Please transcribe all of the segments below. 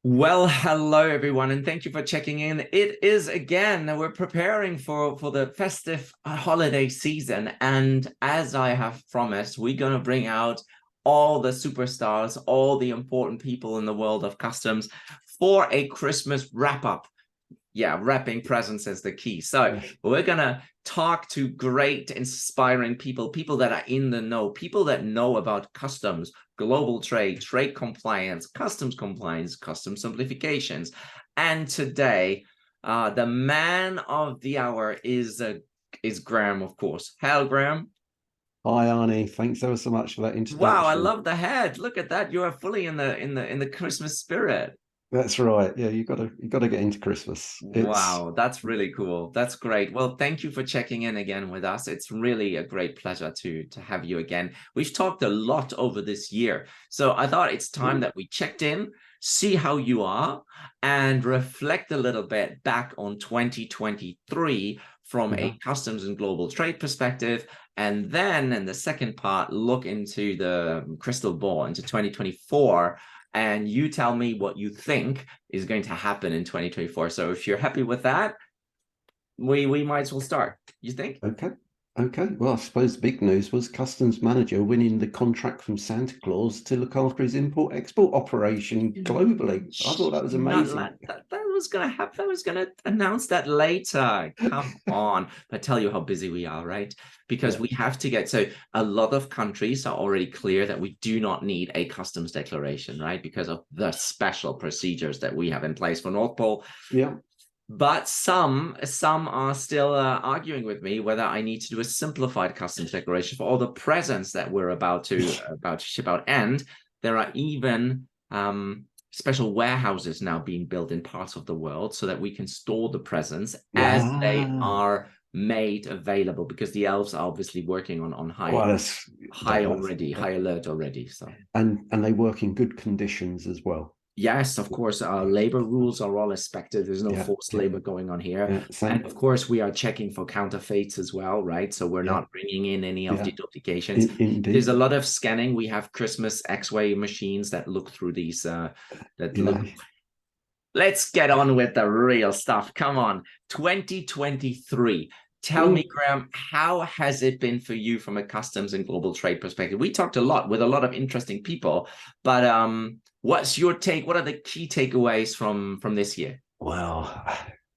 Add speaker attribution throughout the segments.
Speaker 1: Well, hello everyone, and thank you for checking in. It is again, we're preparing for the festive holiday season, and as I have promised, we're going to bring out all the superstars, all the important people in the world of customs for a Christmas wrap-up. Yeah, wrapping presents is the key. So we're gonna talk to great, inspiring people that are in the know, people that know about customs, global trade, trade compliance, custom simplifications. And today, the man of the hour is Graham, of course. Hello, Graham.
Speaker 2: Hi Arnie, thanks ever so much for that
Speaker 1: Wow, I
Speaker 2: introduction.
Speaker 1: love the head. Look at that. You are fully in the Christmas spirit.
Speaker 2: That's right. Yeah, you gotta get into Christmas. It's
Speaker 1: Wow, that's really cool. That's great. Well, thank you for checking in again with us. It's really a great pleasure to have you again. We've talked a lot over this year, so I thought it's time that we checked in, see how you are, and reflect a little bit back on 2023 from
Speaker 2: yeah.
Speaker 1: a customs and global trade perspective, and then in the second part, look into the crystal ball into 2024, and you tell me what you think is going to happen in 2024. So if you're happy with that, we might as well start. You think?
Speaker 2: Okay. Okay. Well, I suppose the big news was Customs Manager winning the contract from Santa Claus to look after his import-export operation globally. I thought that was
Speaker 1: Not
Speaker 2: amazing.
Speaker 1: that was gonna happen. I was gonna announce that later. Come on. I tell you how busy we are, right? Because
Speaker 2: Yeah.
Speaker 1: we have to get so a lot of countries are already clear that we do not need a customs declaration, right? Because of the special procedures that we have in place for North Pole.
Speaker 2: Yeah.
Speaker 1: But some are still arguing with me whether I need to do a simplified customs declaration for all the presents that we're about to ship out. And there are even special warehouses now being built in parts of the world so that we can store the presents as they
Speaker 2: Wow.
Speaker 1: are made available, because the elves are obviously working on
Speaker 2: Well, that's
Speaker 1: high alert already. So
Speaker 2: and they work in good conditions as well.
Speaker 1: yes, of course,
Speaker 2: Yeah.
Speaker 1: labor rules are all respected. There's no
Speaker 2: Yeah.
Speaker 1: forced
Speaker 2: Yeah.
Speaker 1: labor going on here.
Speaker 2: Yeah.
Speaker 1: And
Speaker 2: Same.
Speaker 1: of course, we are checking for counterfeits as well, right? So we're
Speaker 2: Yeah.
Speaker 1: not bringing in any of
Speaker 2: Yeah.
Speaker 1: the duplications. There's a
Speaker 2: Indeed.
Speaker 1: lot of scanning. We have Christmas X-ray machines that look through these, that look.
Speaker 2: Yeah.
Speaker 1: Let's get on with the real stuff. Come on. 2023. Tell me,
Speaker 2: Mm.
Speaker 1: Graham, how has it been for you from a customs and global trade perspective? We talked a lot with a lot of interesting people, but what's your take? What are the key takeaways from this year?
Speaker 2: Well,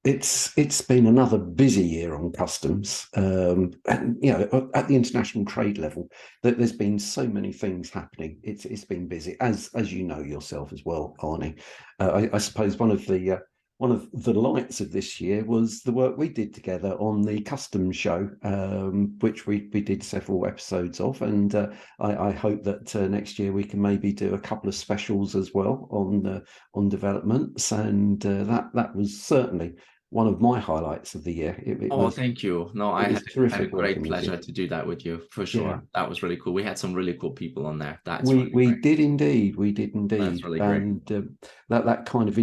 Speaker 2: it's been another busy year on customs, and at the international trade level, that there's been so many things happening. It's been busy, as you know yourself as well, Arnie. I suppose one of the lights of this year was the work we did together on the customs show, which we did several episodes of, and I hope that next year we can maybe do a couple of specials as well on developments, and that was certainly one of my highlights of the year.
Speaker 1: Oh, thank you. No,
Speaker 2: It was
Speaker 1: had a
Speaker 2: terrific
Speaker 1: great
Speaker 2: working with you.
Speaker 1: pleasure to do that with you for
Speaker 2: Yeah,
Speaker 1: sure. That was really cool. We had some really cool people on there. That's
Speaker 2: we
Speaker 1: really
Speaker 2: we
Speaker 1: great.
Speaker 2: did indeed, we did
Speaker 1: That's
Speaker 2: indeed,
Speaker 1: really great.
Speaker 2: and that kind of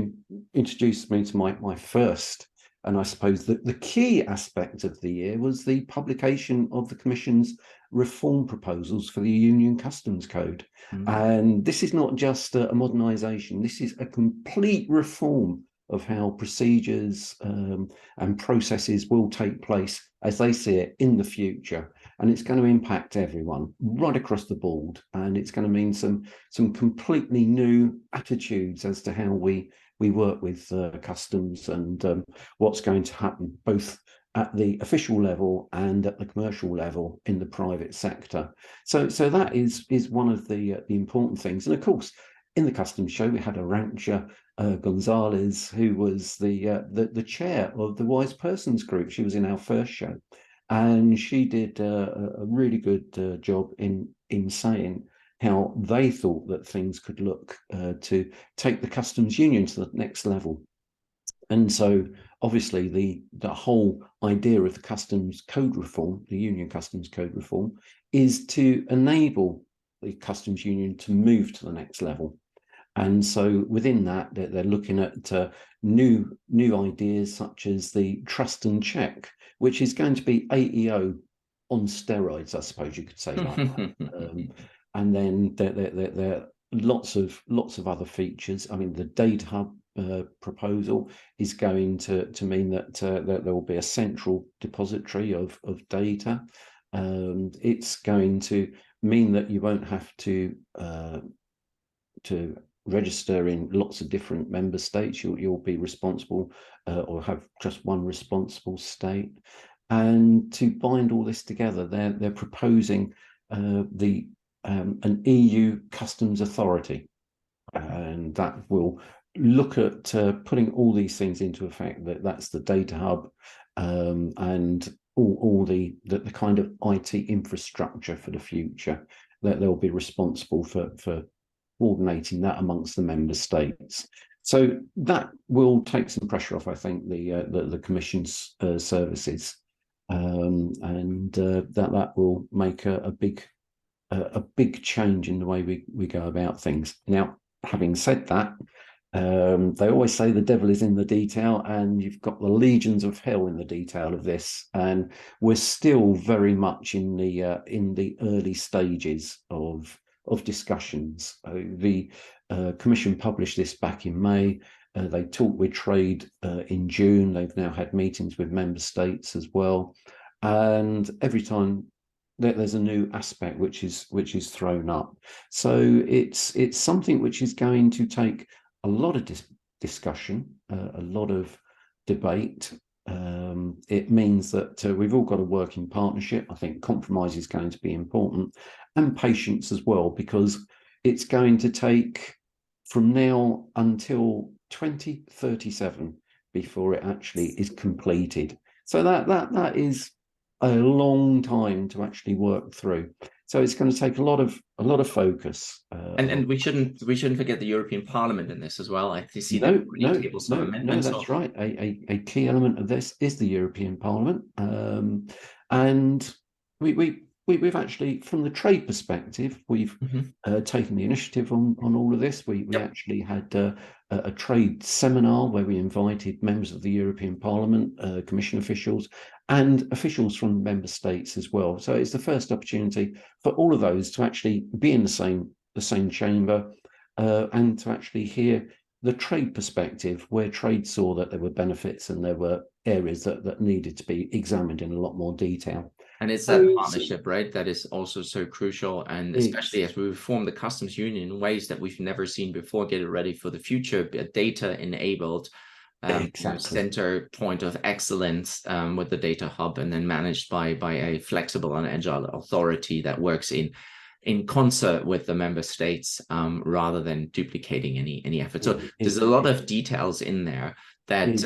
Speaker 2: introduced me to my first. And I suppose that the key aspect of the year was the publication of the Commission's reform proposals for the Union Customs Code.
Speaker 1: Mm.
Speaker 2: And this is not just a modernisation, this is a complete reform of how procedures and processes will take place as they see it in the future. And it's going to impact everyone right across the board. And it's going to mean some completely new attitudes as to how we work with customs and what's going to happen both at the official level and at the commercial level in the private sector. So that is one of the important things. And of course, in the customs show, we had Arancha Gonzalez, who was the chair of the Wise Persons Group. She was in our first show, and she did a really good job in saying how they thought that things could look to take the customs union to the next level. And so obviously the whole idea of the customs code reform, the union customs code reform, is to enable the customs union to move to the next level. And so within that, they're looking at new ideas such as the trust and check, which is going to be AEO on steroids, I suppose you could say like that. And then they're lots of other features. I mean, the data hub proposal is going to mean that that there will be a central depository of data. It's going to mean that you won't have to register in lots of different member states. You'll be responsible or have just one responsible state. And to bind all this together, they're proposing an EU customs authority, and that will look at putting all these things into effect. That's the data hub, and all the kind of IT infrastructure for the future, that they'll be responsible for coordinating that amongst the member states. So that will take some pressure off, I think, the Commission's services, and that will make a big change in the way we go about things. Now, having said that, they always say the devil is in the detail, and you've got the legions of hell in the detail of this, and we're still very much in the early stages of discussions. The Commission published this back in May. They talked with trade in June. They've now had meetings with member states as well, and every time there's a new aspect which is thrown up. So it's something which is going to take a lot of discussion, a lot of debate. It means that we've all got to work in partnership. I think compromise is going to be important, and patience as well, because it's going to take from now until 2037 before it actually is completed. So that is a long time to actually work through. So it's going to take a lot of focus.
Speaker 1: And we shouldn't forget the European Parliament in this as well. I see
Speaker 2: No,
Speaker 1: that
Speaker 2: no,
Speaker 1: table some amendments.
Speaker 2: that's right. A key element of this is the European Parliament, and we've actually, from the trade perspective, we've taken the initiative on all of this. We actually had a trade seminar where we invited members of the European Parliament, Commission officials, and officials from member states as well. So it's the first opportunity for all of those to actually be in the same chamber, and to actually hear the trade perspective, where trade saw that there were benefits and there were areas that needed to be examined in a lot more detail.
Speaker 1: And it's that partnership, right, that is also so crucial, and especially as we reform the customs union in ways that we've never seen before, get it ready for the future, a data-enabled center point of excellence with the data hub, and then managed by a flexible and agile authority that works in concert with the member states, rather than duplicating any effort. So there's a lot of details in there that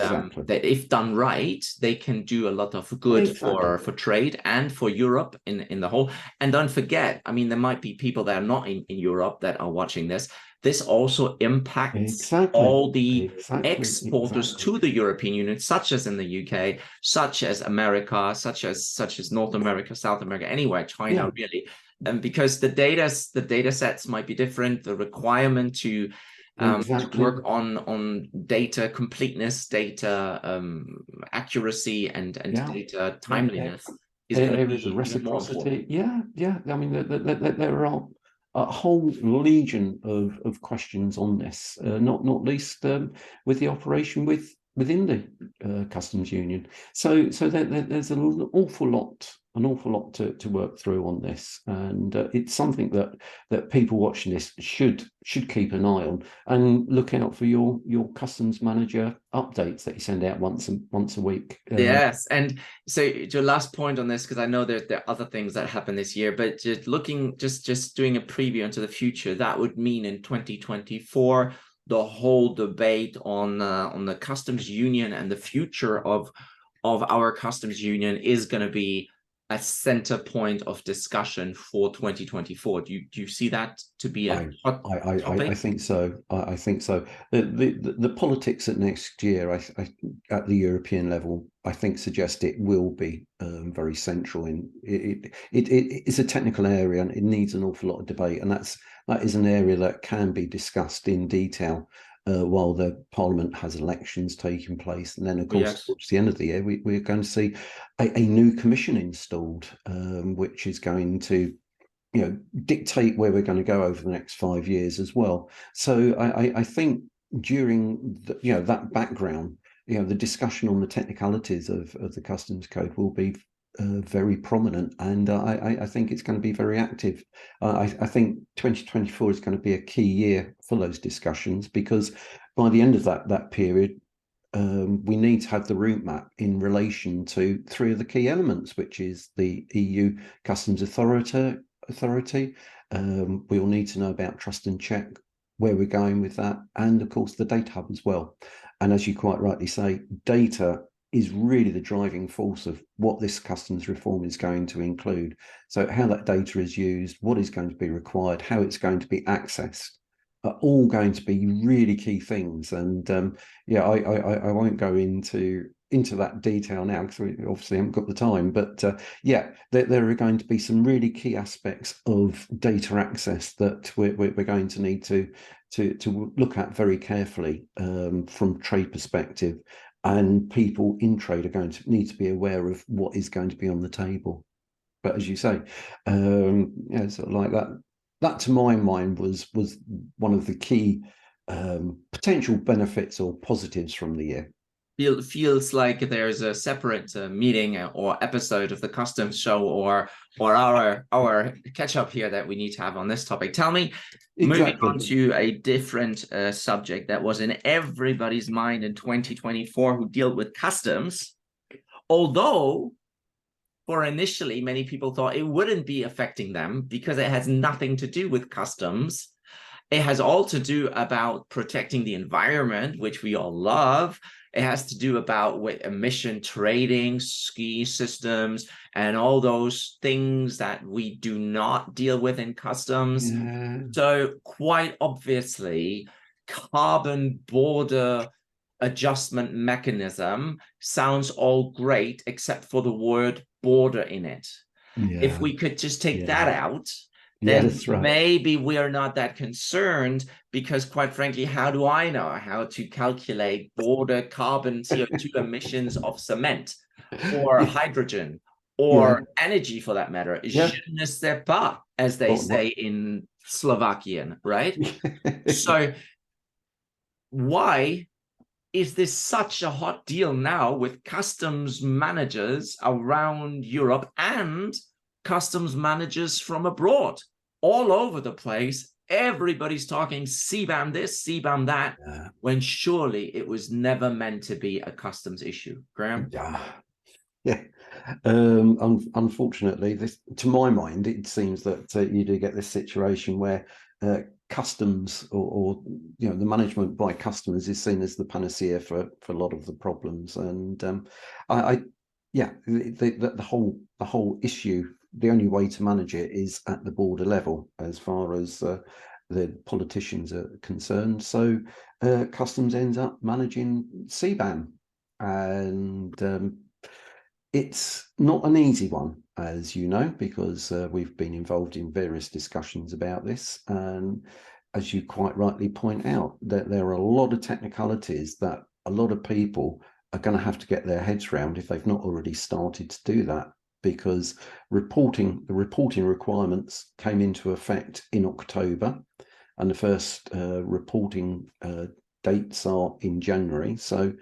Speaker 1: that if done right, they can do a lot of good for trade and for Europe in the whole. And don't forget, I mean, there might be people that are not in Europe that are watching this. This also impacts all the exporters to the European Union, such as in the UK, such as America, such as North America, South America, anywhere, China, really. And because the data sets might be different, the requirement to work on data completeness, data accuracy, and data timeliness is going to be
Speaker 2: reciprocity. I mean, there are a whole legion of questions on this, not least with the operation within the customs union. So there's an awful lot to work through on this, and it's something that people watching this should keep an eye on, and look out for your customs manager updates that you send out once a week.
Speaker 1: Yes, and so your last point on this, because I know there are other things that happen this year, but just doing a preview into the future, that would mean in 2024 the whole debate on the customs union and the future of our customs union is going to be a center point of discussion for 2024. Do you see that to be a hot topic?
Speaker 2: I think so. I think so. The politics at next year, at the European level, I think suggest it will be very central. It's a technical area, and it needs an awful lot of debate, and that is an area that can be discussed in detail while the Parliament has elections taking place. And then, of course, towards the end of the year, we're going to see a new commission installed, which is going to dictate where we're going to go over the next 5 years as well. So I think during that background, the discussion on the technicalities of the customs code will be very prominent, and I think it's going to be very active. I think 2024 is going to be a key year for those discussions, because by the end of that period, we need to have the route map in relation to 3 of the key elements, which is the EU Customs Authority. We will need to know about trust and check, where we're going with that, and of course the data hub as well. And as you quite rightly say, data is really the driving force of what this customs reform is going to include. So how that data is used, what is going to be required, how it's going to be accessed, are all going to be really key things. And I won't go into that detail now, because we obviously haven't got the time, but there are going to be some really key aspects of data access that we're going to need to look at very carefully from trade perspective, and people in trade are going to need to be aware of what is going to be on the table. But as you say, sort of like that to my mind was one of the key potential benefits or positives from the year.
Speaker 1: Feels like there's a separate meeting or episode of the Customs Show or our catch up here that we need to have on this topic. Tell me, moving on to a different subject that was in everybody's mind in 2024 who dealt with customs, although for initially many people thought it wouldn't be affecting them because it has nothing to do with customs. It has all to do about protecting the environment, which we all love. It has to do about with emission trading, ski systems, and all those things that we do not deal with in customs.
Speaker 2: Yeah.
Speaker 1: So quite obviously, carbon border adjustment mechanism sounds all great, except for the word border in it.
Speaker 2: Yeah.
Speaker 1: If we could just take that out,
Speaker 2: then
Speaker 1: right, maybe we are not that concerned, because quite frankly, how do I know how to calculate border carbon CO2 emissions of cement or hydrogen or energy for that matter? Je ne sais pas, as they say in Slovakian, right? So why is this such a hot deal now with customs managers around Europe and customs managers from abroad all over the place? Everybody's talking CBAM this, CBAM that, when surely it was never meant to be a customs issue. Graham?
Speaker 2: Unfortunately, this, to my mind, it seems that you do get this situation where customs or the management by customers is seen as the panacea for a lot of the problems. And the whole issue, the only way to manage it is at the border level as far as the politicians are concerned. So customs ends up managing CBAM, and it's not an easy one, as you know, because we've been involved in various discussions about this. And as you quite rightly point out, that there are a lot of technicalities that a lot of people are going to have to get their heads around if they've not already started to do that, because the reporting requirements came into effect in October, and the first reporting dates are in January. So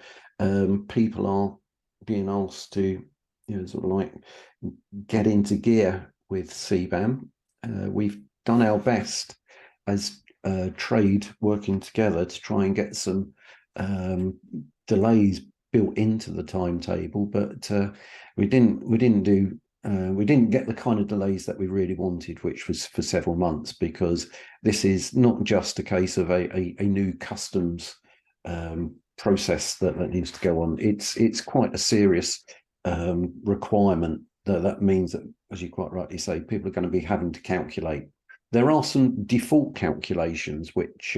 Speaker 2: people are being asked to sort of like get into gear with CBAM. We've done our best as trade working together to try and get some delays built into the timetable, but we didn't get the kind of delays that we really wanted, which was for several months, because this is not just a case of a new customs process that needs to go on. It's quite a serious requirement that means that, as you quite rightly say, people are going to be having to calculate. There are some default calculations which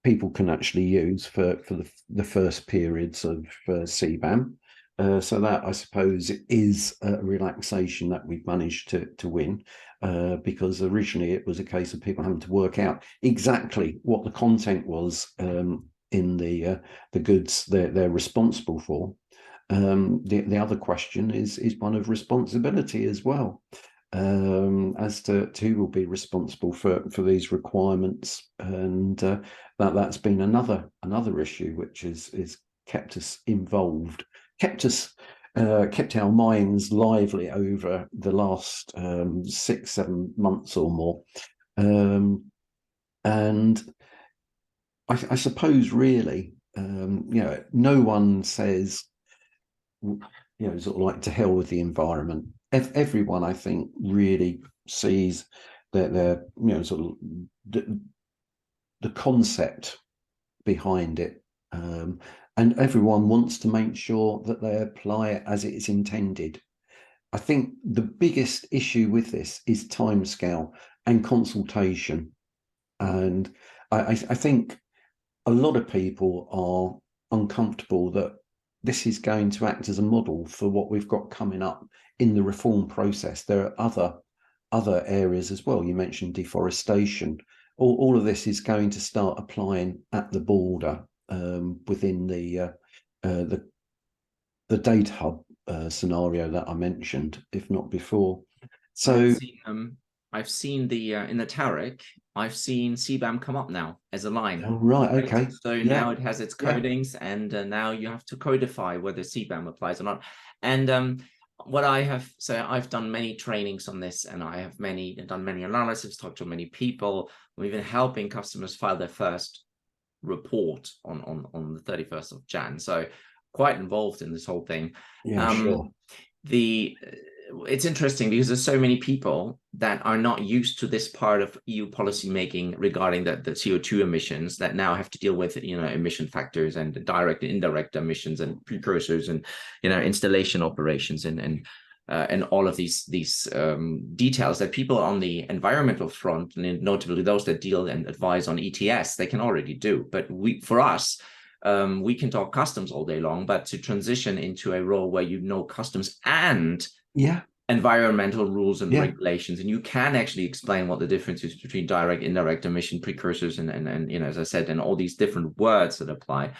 Speaker 2: people can actually use for the first periods of CBAM. So that, I suppose, is a relaxation that we've managed to win, because originally it was a case of people having to work out exactly what the content was in the goods they're responsible for. The other question is one of responsibility as well. as to who will be responsible for these requirements, and that's been another issue which is kept us involved, kept our minds lively over the last 6-7 months or more. And I suppose really, no one says, sort of like, to hell with the environment. Everyone, I think, really sees that they're, sort of the concept behind it, and everyone wants to make sure that they apply it as it is intended. I think the biggest issue with this is timescale and consultation, and I think a lot of people are uncomfortable that this is going to act as a model for what we've got coming up in the reform process. There are other areas as well. You mentioned deforestation. All of this is going to start applying at the border, within the data hub scenario that I mentioned, if not before. So
Speaker 1: I've seen the in the tariff, I've seen CBAM come up now as a line.
Speaker 2: Oh, right, okay.
Speaker 1: So now it has its codings, and now you have to codify whether CBAM applies or not. And what I have, so I've done many trainings on this, and I have done many analysis, talked to many people. We've been helping customers file their first report on the 31st of Jan. So quite involved in this whole thing.
Speaker 2: Yeah, sure.
Speaker 1: It's interesting because there's so many people that are not used to this part of EU policy making regarding the CO2 emissions, that now have to deal with, emission factors and direct and indirect emissions and precursors and, installation operations and all of these details that people on the environmental front, and notably those that deal and advise on ETS, they can already do. But for us, we can talk customs all day long, but to transition into a role where customs and environmental rules and regulations, and you can actually explain what the difference is between direct, indirect emission precursors and as I said, and all these different words that apply,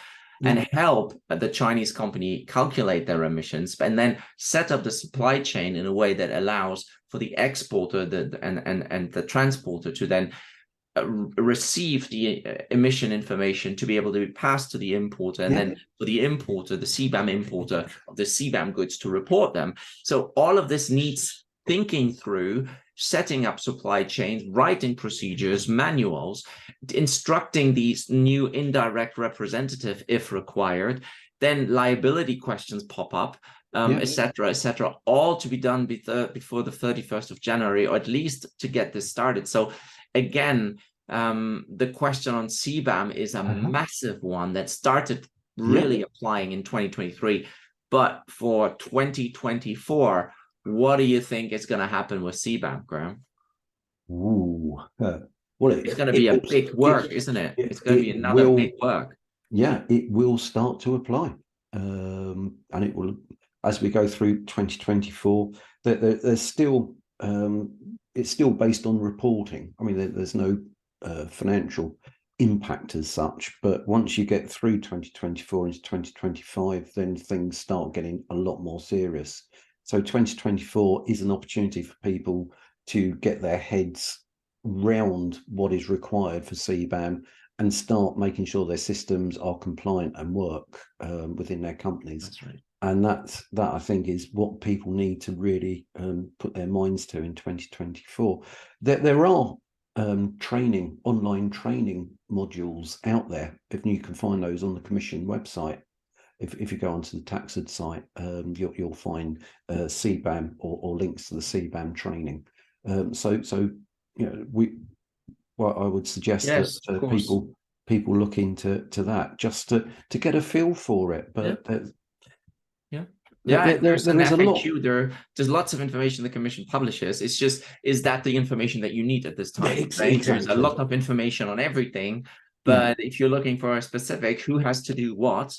Speaker 1: and help the Chinese company calculate their emissions, and then set up the supply chain in a way that allows for the exporter and the transporter to then receive the emission information to be able to be passed to the importer, and then for the importer, the CBAM importer of the CBAM goods, to report them. So all of this needs thinking through, setting up supply chains, writing procedures, manuals, instructing these new indirect representative if required. Then liability questions pop up, et cetera, all to be done before the 31st of January, or at least to get this started. So again, the question on CBAM is a massive one that started really applying in 2023. But for 2024, what do you think is going to happen with CBAM, Graham?
Speaker 2: Well,
Speaker 1: it's going to be a big work, isn't it? It's going to be another big work.
Speaker 2: Yeah, it will start to apply, and it will, as we go through 2024. There's still it's still based on reporting. I mean, there's no financial impact as such, but once you get through 2024 into 2025, then things start getting a lot more serious. So 2024 is an opportunity for people to get their heads round what is required for CBAM and start making sure their systems are compliant and work within their companies.
Speaker 1: That's right.
Speaker 2: And that I think is what people need to really put their minds to in 2024. There are online training modules out there, if you can find those on the Commission website. If you go onto the Taxid site, you'll find CBAM or links to the CBAM training. So I would suggest that people look into that just to get a feel for it. But
Speaker 1: there's an FAQ. There's lots of information the Commission publishes. It's just, is that the information that you need at this time?
Speaker 2: Exactly.
Speaker 1: There's a lot of information on everything, but if you're looking for a specific who has to do what,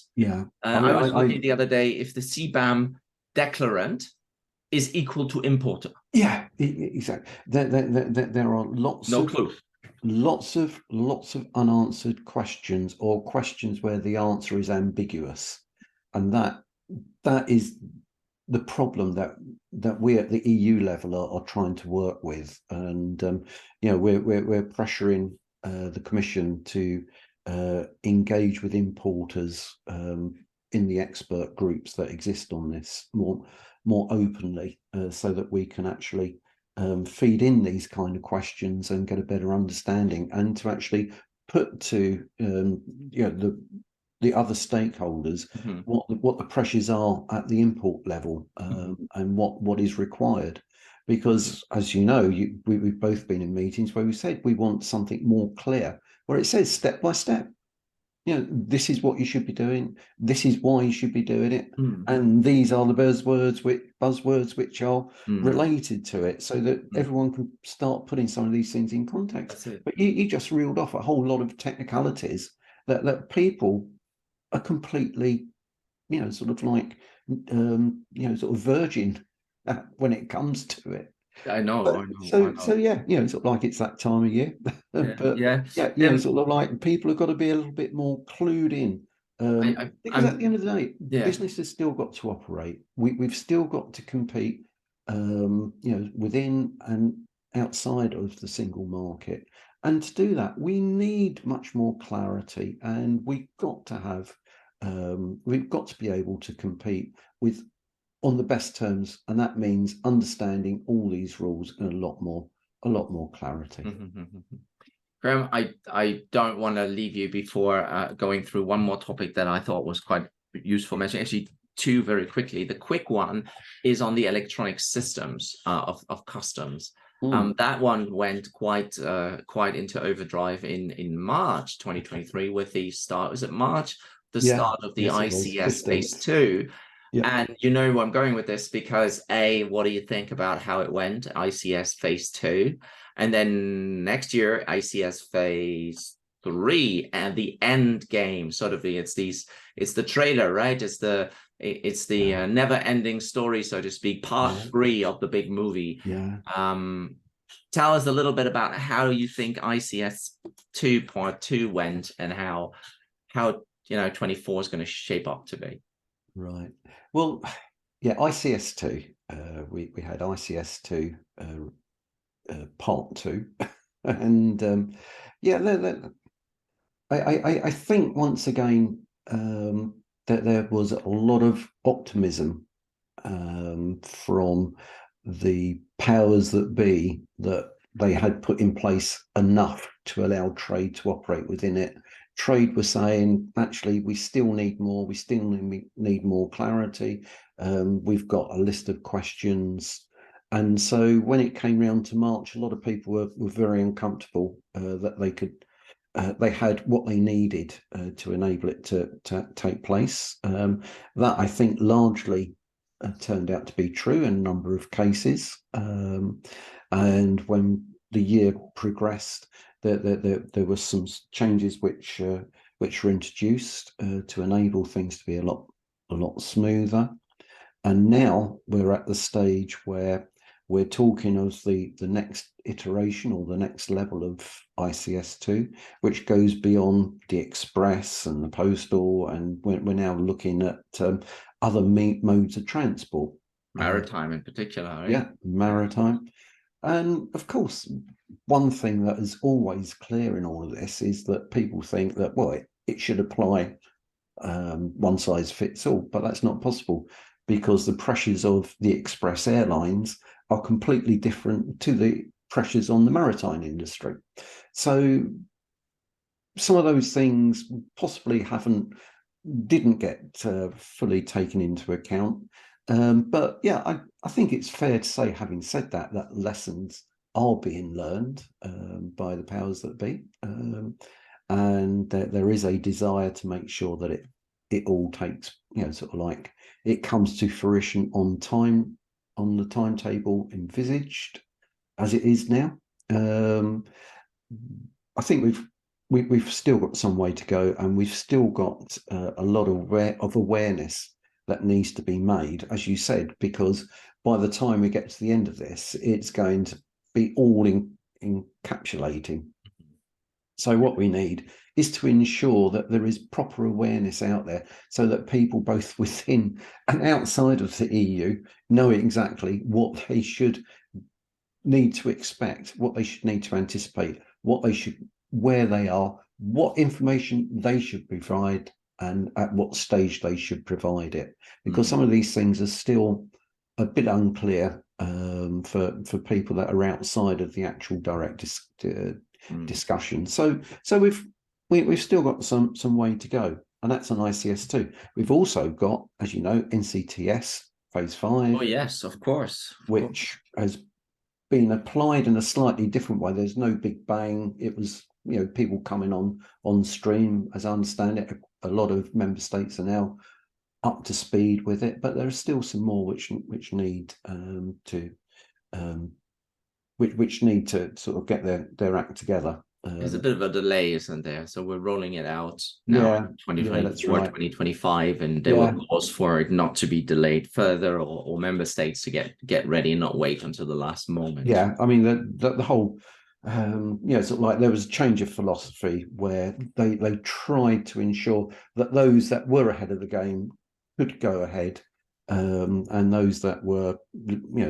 Speaker 1: I was looking the other day if the CBAM declarant is equal to importer.
Speaker 2: Yeah, exactly. There are lots of unanswered questions, or questions where the answer is ambiguous, and that is the problem that we at the EU level are trying to work with, and we're pressuring the Commission to engage with importers in the expert groups that exist on this more openly, so that we can actually feed in these kind of questions and get a better understanding, and to actually put to the other stakeholders what the pressures are at the import level, and what is required. Because, as you know, we've both been in meetings where we said we want something more clear, where it says step by step, this is what you should be doing, this is why you should be doing it, and these are the buzzwords which are related to it, so that everyone can start putting some of these things in context. But you just reeled off a whole lot of technicalities that people are completely, sort of like, sort of virgin when it comes to it.
Speaker 1: I know.
Speaker 2: So yeah, sort of like it's that time of year. But sort of like people have got to be a little bit more clued in, because at the end of the day, business has still got to operate. We've still got to compete, within and outside of the single market. And to do that, we need much more clarity, and we've got to be able to compete on the best terms, and that means understanding all these rules and a lot more clarity.
Speaker 1: Graham, I don't want to leave you before going through one more topic that I thought was quite useful mentioning. Actually, two very quickly. The quick one is on the electronic systems of customs. That one went quite into overdrive in March 2023 with the start. Was it March? The start of the ICS Phase 2. And you know where I'm going with this, because what do you think about how it went? ICS Phase 2, and then next year ICS Phase 3, and the end game, sort of it's the trailer, right? It's the never-ending story, so to speak, part 3 of the big movie. Tell us a little bit about how you think ICS 2 Part 2 went, and how 24 is going to shape up to be. Right.
Speaker 2: Well, ICS 2. We had ICS 2 Part 2, and I think once again that there was a lot of optimism from the powers that be, that they had put in place enough to allow trade to operate within it. Trade was saying, actually, we still need more. We still need more clarity. We've got a list of questions. And so when it came round to March, a lot of people were very uncomfortable that they had what they needed to enable it to take place. That, I think, largely turned out to be true in a number of cases. And when the year progressed, there were some changes which were introduced to enable things to be a lot smoother. And now we're at the stage where we're talking of the next iteration, or the next level of ICS 2, which goes beyond the express and the postal, and we're now looking at other modes of transport.
Speaker 1: Maritime in particular, right?
Speaker 2: Yeah, maritime. And of course, one thing that is always clear in all of this is that people think that, well, it should apply one size fits all, but that's not possible, because the pressures of the express airlines are completely different to the pressures on the maritime industry. So some of those things possibly didn't get fully taken into account. But yeah, I think it's fair to say, having said that lessons are being learned by the powers that be, and there is a desire to make sure that it all takes, sort of like, it comes to fruition on time, on the timetable envisaged as it is now. I think we've still got some way to go, and we've still got a lot of awareness that needs to be made, as you said, because by the time we get to the end of this, it's going to be all encapsulating. So what we need is to ensure that there is proper awareness out there so that people both within and outside of the EU know exactly what they should need to expect, what they should need to anticipate, where they are, what information they should provide, and at what stage they should provide it. Because some of these things are still a bit unclear for people that are outside of the actual direct discussion. So we've still got some way to go, and that's on ICS2. We've also got, as you know, NCTS phase 5.
Speaker 1: Oh yes, of course.
Speaker 2: Which has been applied in a slightly different way. There's no big bang. It was, people coming on stream. As I understand it, a lot of member states are now up to speed with it, but there are still some more which need which need to sort of get their act together.
Speaker 1: There's a bit of a delay, isn't there? So we're rolling it out now in 2024,
Speaker 2: that's right.
Speaker 1: 2025, and there were calls for it not to be delayed further, or member states to get ready and not wait until the last moment.
Speaker 2: Yeah, I mean the whole sort of like there was a change of philosophy where they tried to ensure that those that were ahead of the game could go ahead, and those that were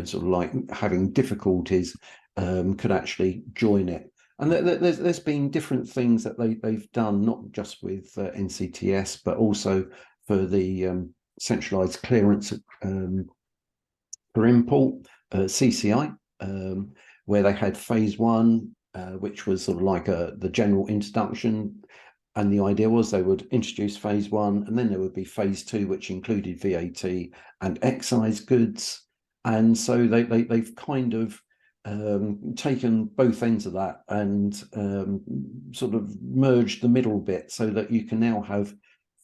Speaker 2: sort of like having difficulties could actually join it. And there's been different things that they've done, not just with NCTS, but also for the centralized clearance for import, CCI, where they had phase 1, which was sort of like the general introduction. And the idea was they would introduce phase 1, and then there would be phase 2, which included VAT and excise goods. And so they've kind of taken both ends of that and sort of merged the middle bit so that you can now have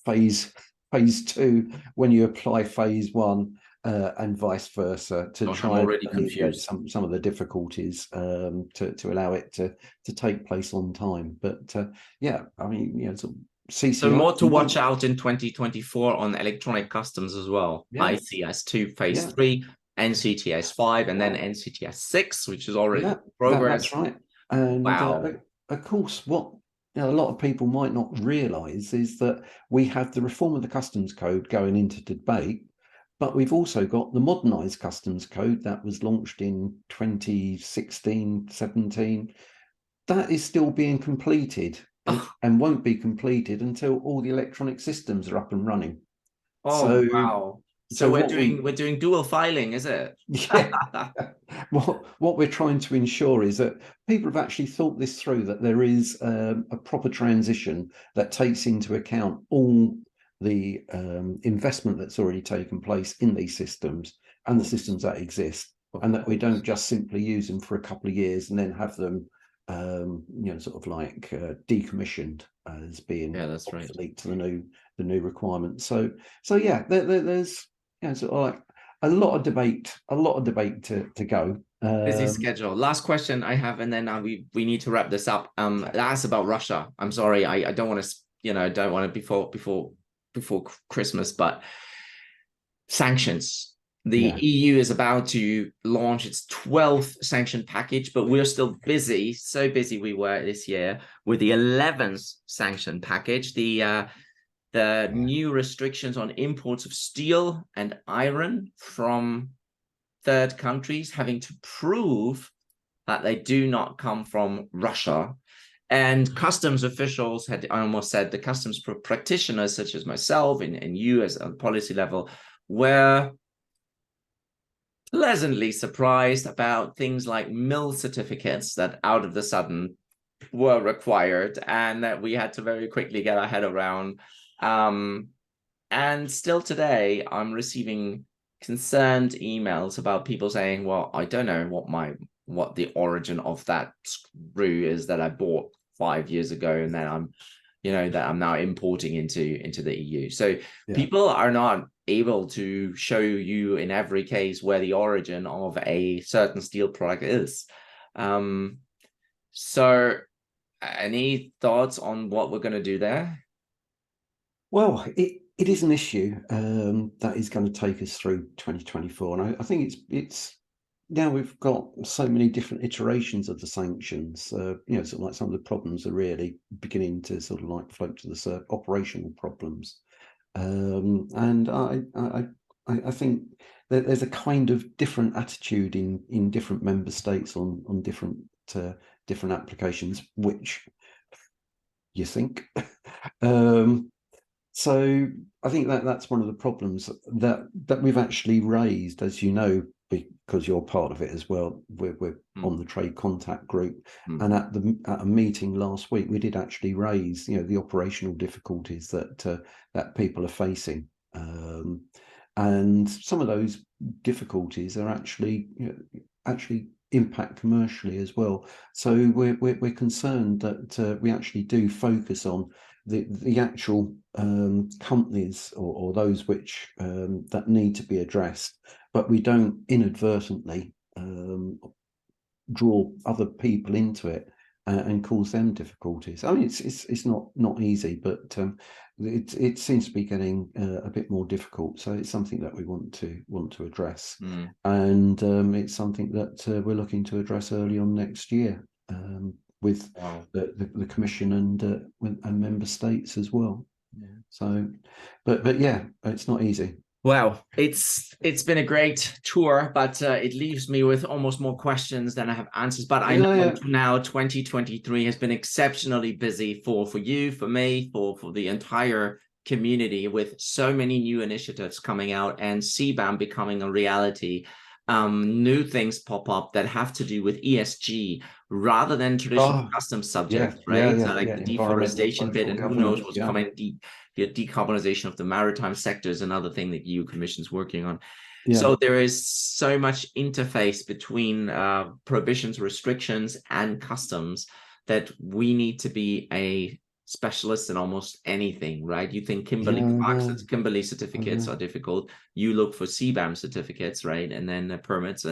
Speaker 2: phase 2 when you apply phase 1, and vice versa, to try and alleviate some of the difficulties, to allow it to take place on time. But I mean, so CCI,
Speaker 1: so more to watch out in 2024 on electronic customs as well. ICS2 phase 3, NCTS 5, and then NCTS 6, which is already in progress.
Speaker 2: That's right. And of course, what a lot of people might not realize is that we have the reform of the customs code going into debate, but we've also got the modernized customs code that was launched in 2016, 17. That is still being completed and won't be completed until all the electronic systems are up and running.
Speaker 1: So we're doing dual filing, is it?
Speaker 2: Yeah. What we're trying to ensure is that people have actually thought this through, that there is a proper transition that takes into account all the investment that's already taken place in these systems and the systems that exist, and that we don't just simply use them for a couple of years and then have them sort of like decommissioned as being obsolete to the new requirements. So there's sort of like a lot of debate to go.
Speaker 1: Busy schedule. Last question I have, and then we need to wrap this up. That's about Russia. I'm sorry, I don't want to before Christmas, but sanctions. The EU is about to launch its 12th sanction package, but we're still busy. So busy we were this year with the 11th sanction package. The new restrictions on imports of steel and iron from third countries, having to prove that they do not come from Russia. And customs officials I almost said the customs practitioners, such as myself and you as a policy level, were pleasantly surprised about things like mill certificates that out of the sudden were required, and that we had to very quickly get our head around. And still today, I'm receiving concerned emails about people saying, well, I don't know what the origin of that screw is that I bought 5 years ago, and then I'm now importing into the EU. So people are not able to show you in every case where the origin of a certain steel product is. So any thoughts on what we're going to do there?
Speaker 2: Well, it is an issue that is going to take us through 2024, and I think it's now we've got so many different iterations of the sanctions. You know, sort of like some of the problems are really beginning to sort of like float to the surface, operational problems. And I think that there's a kind of different attitude in different member states on different applications, which you think. So I think that's one of the problems that we've actually raised, as you know, because you're part of it as well. We're on the trade contact group, and at a meeting last week, we did actually raise, you know, the operational difficulties that people are facing, and some of those difficulties are actually, you know, actually impact commercially as well. So we're concerned that we actually do focus on the actual companies or those which that need to be addressed, but we don't inadvertently draw other people into it and cause them difficulties. I mean, it's not easy, but it seems to be getting a bit more difficult. So it's something that we want to address, and it's something that we're looking to address early on next year with the Commission and member states as well. Yeah. So, but yeah, it's not easy.
Speaker 1: Wow, it's been a great tour, but it leaves me with almost more questions than I have answers. But I know now 2023 has been exceptionally busy for you, for me, for the entire community, with so many new initiatives coming out and CBAM becoming a reality. New things pop up that have to do with ESG rather than traditional customs subjects, right? So like the deforestation bit, and who knows what's coming. The decarbonization of the maritime sector is another thing that EU Commission is working on. So there is so much interface between prohibitions, restrictions, and customs that we need to be a specialist in almost anything, right? You think Kimberley certificates are difficult. You look for CBAM certificates, right? And then permits,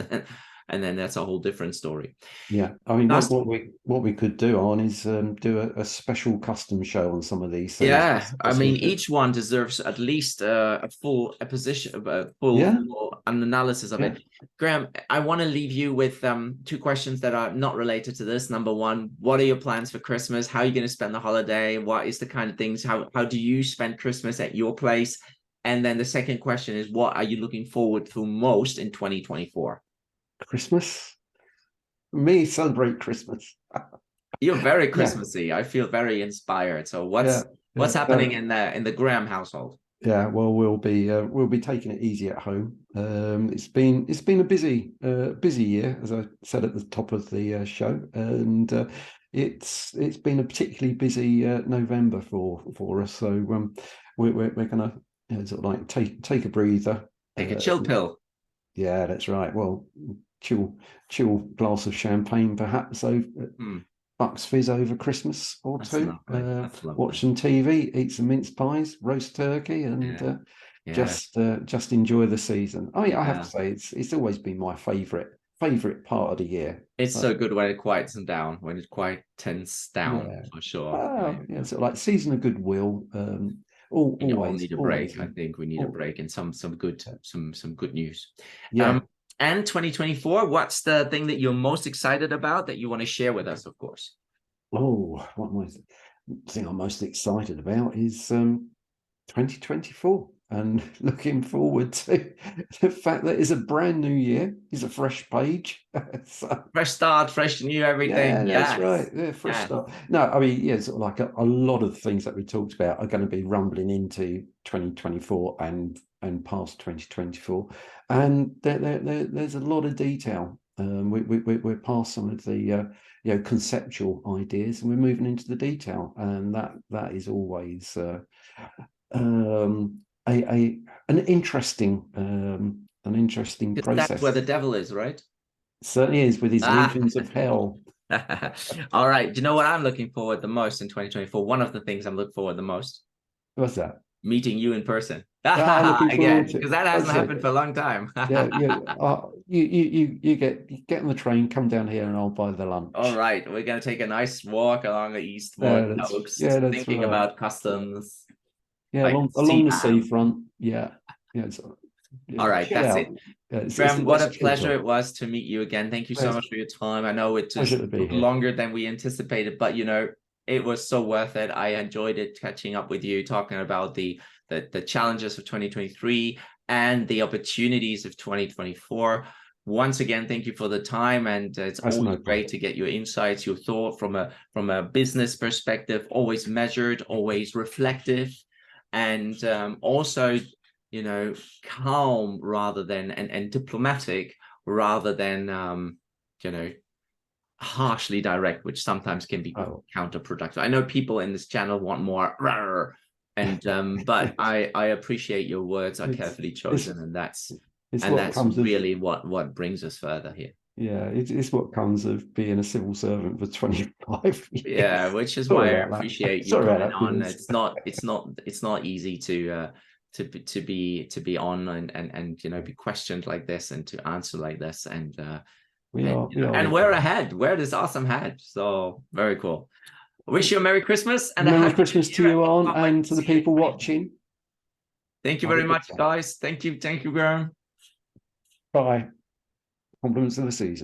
Speaker 1: and then that's a whole different story.
Speaker 2: Yeah, I mean, what we could do on is do a special custom show on some of these things.
Speaker 1: Yeah, I mean, each one deserves at least a full full analysis of it. Graham, I want to leave you with two questions that are not related to this. Number one, what are your plans for Christmas? How are you going to spend the holiday? What is the kind of things? How do you spend Christmas at your place? And then the second question is, what are you looking forward to most in 2024?
Speaker 2: Christmas. Me celebrate Christmas.
Speaker 1: You're very Christmassy. I feel very inspired. So what's happening in the Graham household?
Speaker 2: Yeah, well, we'll be taking it easy at home. It's been a busy year, as I said at the top of the show, and it's been a particularly busy November for us. So we're gonna, you know, sort of like take a breather,
Speaker 1: take a chill pill.
Speaker 2: Yeah, that's right. Well, chill glass of champagne perhaps over Bucks Fizz over Christmas or two. Watch some TV, eat some mince pies, roast turkey, and just enjoy the season. I mean, I have to say it's always been my favorite part of the year.
Speaker 1: It's so good when it quiets down, when it quietens down, for sure.
Speaker 2: Yeah, so like season of goodwill.
Speaker 1: We all need a break. I think we need a break and some good news.
Speaker 2: Yeah.
Speaker 1: And 2024, what's the thing that you're most excited about that you want to share with us, of course?
Speaker 2: Oh, the thing I'm most excited about is 2024, and looking forward to the fact that it's a brand new year, it's a fresh page. So,
Speaker 1: fresh start, fresh new everything.
Speaker 2: Yeah, that's right. Yeah, fresh start. No, I mean, yeah, sort of like a lot of things that we talked about are going to be rumbling into 2024 and past 2024, and there's a lot of detail. We're past some of the conceptual ideas, and we're moving into the detail, and that is always an interesting process.
Speaker 1: That's where the devil is, right?
Speaker 2: Certainly is, with his legions of hell.
Speaker 1: All right. Do you know what I'm looking forward the most in 2024? One of the things I'm looking forward the most.
Speaker 2: What's that?
Speaker 1: Meeting you in person.
Speaker 2: Again,
Speaker 1: because that hasn't happened for a long time.
Speaker 2: You get on the train, come down here, and I'll buy the lunch.
Speaker 1: All right, we're gonna take a nice walk along the Eastwood Coast, thinking about customs.
Speaker 2: Yeah, along the seafront. Yeah.
Speaker 1: All right,
Speaker 2: chill
Speaker 1: that's
Speaker 2: out.
Speaker 1: it.
Speaker 2: It's
Speaker 1: Graham,
Speaker 2: the
Speaker 1: what a
Speaker 2: best chill
Speaker 1: pleasure
Speaker 2: zone.
Speaker 1: it was to meet you again. Thank you so
Speaker 2: Yes.
Speaker 1: much for your time. I know it
Speaker 2: Pleasure
Speaker 1: just
Speaker 2: to be
Speaker 1: took
Speaker 2: here.
Speaker 1: longer than we anticipated, but you know, it was so worth it. I enjoyed it catching up with you, talking about the challenges of 2023 and the opportunities of 2024. Once again, thank you for the time, and it's
Speaker 2: That's
Speaker 1: always
Speaker 2: no
Speaker 1: great
Speaker 2: problem.
Speaker 1: to get your insights, your thought from a business perspective, always measured, always reflective, and also, you know, calm rather than and diplomatic rather than you know, harshly direct, which sometimes can be counterproductive. I know people in this channel want more rawr, and but I appreciate your words are carefully chosen, and that's really what brings us further here.
Speaker 2: Yeah, it's what comes of being a civil servant for 25 years.
Speaker 1: Yeah, which is why I appreciate you coming on.
Speaker 2: That,
Speaker 1: It's not easy to be on and you know, be questioned like this and to answer like this, and we're ahead. We're this awesome head. So very cool. I wish you a Merry Christmas and a
Speaker 2: Merry
Speaker 1: Happy
Speaker 2: Christmas
Speaker 1: New
Speaker 2: to
Speaker 1: Year.
Speaker 2: you, Arne, and to the people watching.
Speaker 1: Thank you very much, guys. Thank you, Graham.
Speaker 2: Bye. Compliments of the season.